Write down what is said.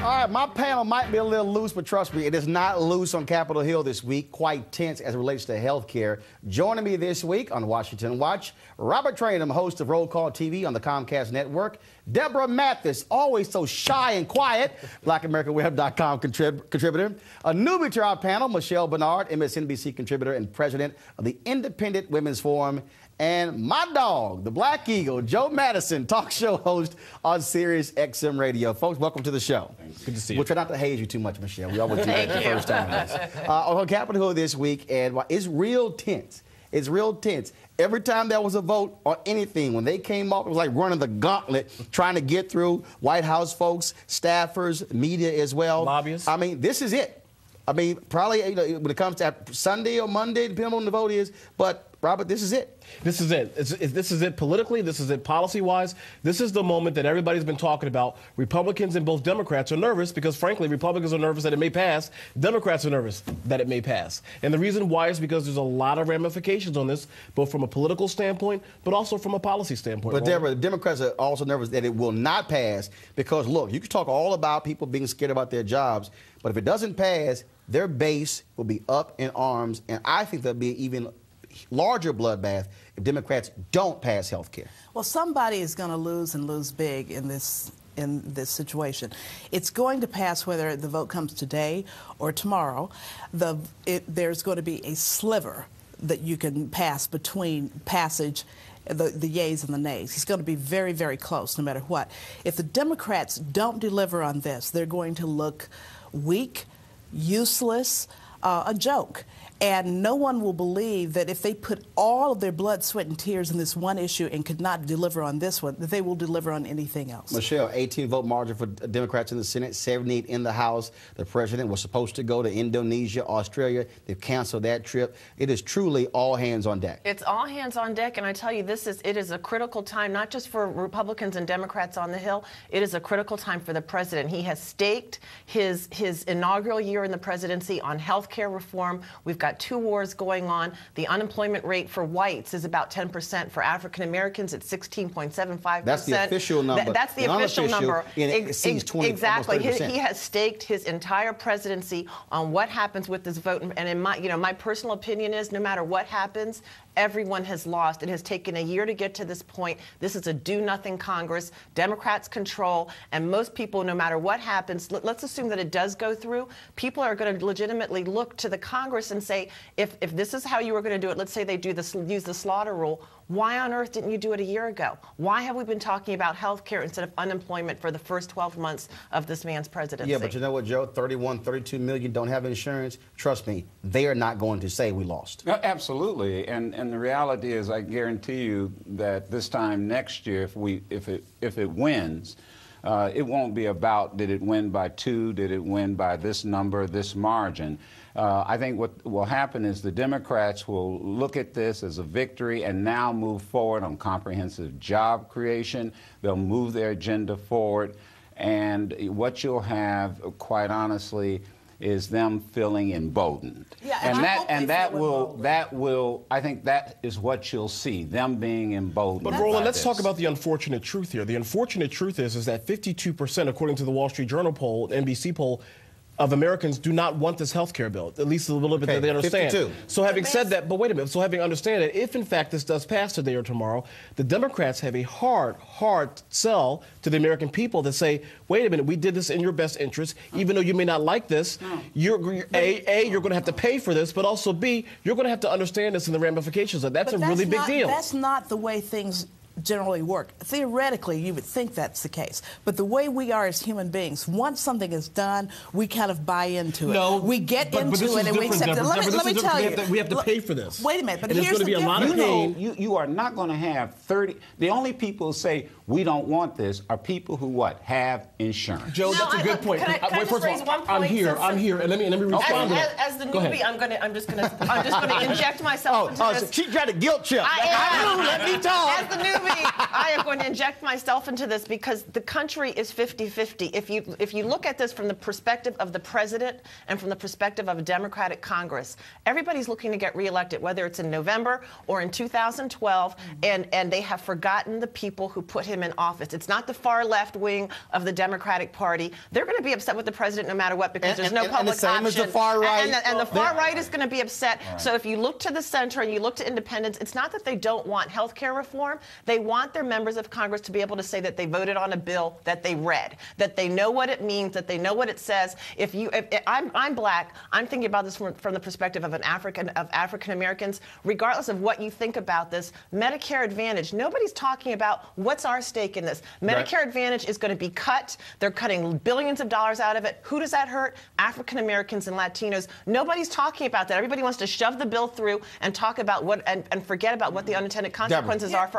All right, my panel might be a little loose, but trust me, it is not loose on Capitol Hill this week. Quite tense as it relates to health care. Joining me this week on Wasington Watch, Robert Traynham, host of Roll Call TV on the Comcast Network. Deborah Mathis, always so shy and quiet, BlackAmericanWeb.com contributor. A newbie to our panel, Michelle Bernard, MSNBC contributor and president of the Independent Women's Forum. And my dog, the Black Eagle, Joe Madison, talk show host on SiriusXM Radio. Folks, welcome to the show. Thanks. Good to see you. We'll try not to haze you too much, Michelle. We always do that the first time. On Capitol Hill this week, and it's real tense. It's real tense. Every time there was a vote on anything, when they came up, it was like running the gauntlet, trying to get through White House folks, staffers, media as well. Lobbyists. I mean, this is it. I mean, probably when it comes to Sunday or Monday, depending on when the vote is, but Robert, this is it. This is it. This is it politically. This is it policy-wise. This is the moment that everybody's been talking about. Republicans and both Democrats are nervous because, frankly, Republicans are nervous that it may pass. Democrats are nervous that it may pass. And the reason why is because there's a lot of ramifications on this, both from a political standpoint, but also from a policy standpoint. But, Deborah, the Democrats are also nervous that it will not pass because, look, you can talk all about people being scared about their jobs, but if it doesn't pass, their base will be up in arms, and I think there'll be even larger bloodbath if Democrats don't pass health care. Well, somebody is going to lose and lose big in this situation. It's going to pass whether the vote comes today or tomorrow. There's going to be a sliver that you can pass between passage, the yays and the nays. It's going to be very, very close no matter what. If the Democrats don't deliver on this, they're going to look weak, useless, a joke. And no one will believe that if they put all of their blood, sweat, and tears in this one issue and could not deliver on this one, that they will deliver on anything else. Michelle, 18-vote margin for Democrats in the Senate, 78 in the House. The president was supposed to go to Indonesia, Australia. They've canceled that trip. It is truly all hands on deck. It's all hands on deck, and I tell you, it is a critical time, not just for Republicans and Democrats on the Hill. It is a critical time for the president. He has staked his inaugural year in the presidency on health care reform. We've got 2 wars going on. The unemployment rate for whites is about 10%. For African Americans, it's 16.75%. That's the official number. That's the official number. It exceeds 20, exactly. Almost 30%. He has staked his entire presidency on what happens with this vote. And in my personal opinion is, no matter what happens, everyone has lost. It has taken a year to get to this point. This is a do-nothing Congress. Democrats control, and most people, no matter what happens, let's assume that it does go through, people are going to legitimately look to the Congress and say, if this is how you were going to do it, let's say they use the slaughter rule, why on earth didn't you do it a year ago? Why have we been talking about health care instead of unemployment for the first 12 months of this man's presidency? Yeah, but you know what, Joe? 32 million don't have insurance. Trust me, they are not going to say we lost. Absolutely, and the reality is, I guarantee you that this time next year, if it wins, it won't be about did it win by 2, did it win by this number, this margin. I think what will happen is the Democrats will look at this as a victory and now move forward on comprehensive job creation. They'll move their agenda forward. And what you'll have, quite honestly, is them feeling emboldened. Yeah, I think that is what you'll see, them being emboldened. But Roland, let's talk about the unfortunate truth here. The unfortunate truth is that 52%, according to the Wall Street Journal poll, NBC poll, of Americans do not want this health care bill, at least a little bit that they understand. 52. So having said that, but wait a minute, so having understand that if in fact this does pass today or tomorrow, the Democrats have a hard sell to the American people that say, wait a minute, we did this in your best interest, even though you may not like this, you're going to have to pay for this, but also B, you're going to have to understand this and the ramifications of that. That's a really big deal. That's not the way things generally work. Theoretically, you would think that's the case. But the way we are as human beings, once something is done, we kind of buy into it. No, we get into it and we accept it. Let me tell you. We have to pay for this. Wait a minute, but and here's going to be a lot of pain. You are not going to have 30. The only people who say we don't want this are people who what? Have insurance. Joe, that's a good point. Can I just raise one point? I'm here, and let me respond to that. As the newbie, I'm just going to inject myself into this. She tried to guilt trip. Let me talk. As the newbie, I am going to inject myself into this because the country is 50-50. If you look at this from the perspective of the president and from the perspective of a Democratic Congress, everybody's looking to get reelected, whether it's in November or in 2012, and they have forgotten the people who put him him in office. It's not the far left wing of the Democratic Party. They're going to be upset with the president no matter what because there's no public and the same option. as the far right. And the far right is going to be upset. Right. So if you look to the center and you look to independents, it's not that they don't want health care reform. They want their members of Congress to be able to say that they voted on a bill that they read, that they know what it means, that they know what it says. If I'm black, I'm thinking about this from the perspective of African Americans. Regardless of what you think about this, Medicare Advantage, nobody's talking about what's our stake in this. Medicare Advantage is going to be cut. They're cutting billions of dollars out of it. Who does that hurt? African Americans and Latinos. Nobody's talking about that. Everybody wants to shove the bill through and talk about what and forget about what the unintended consequences are for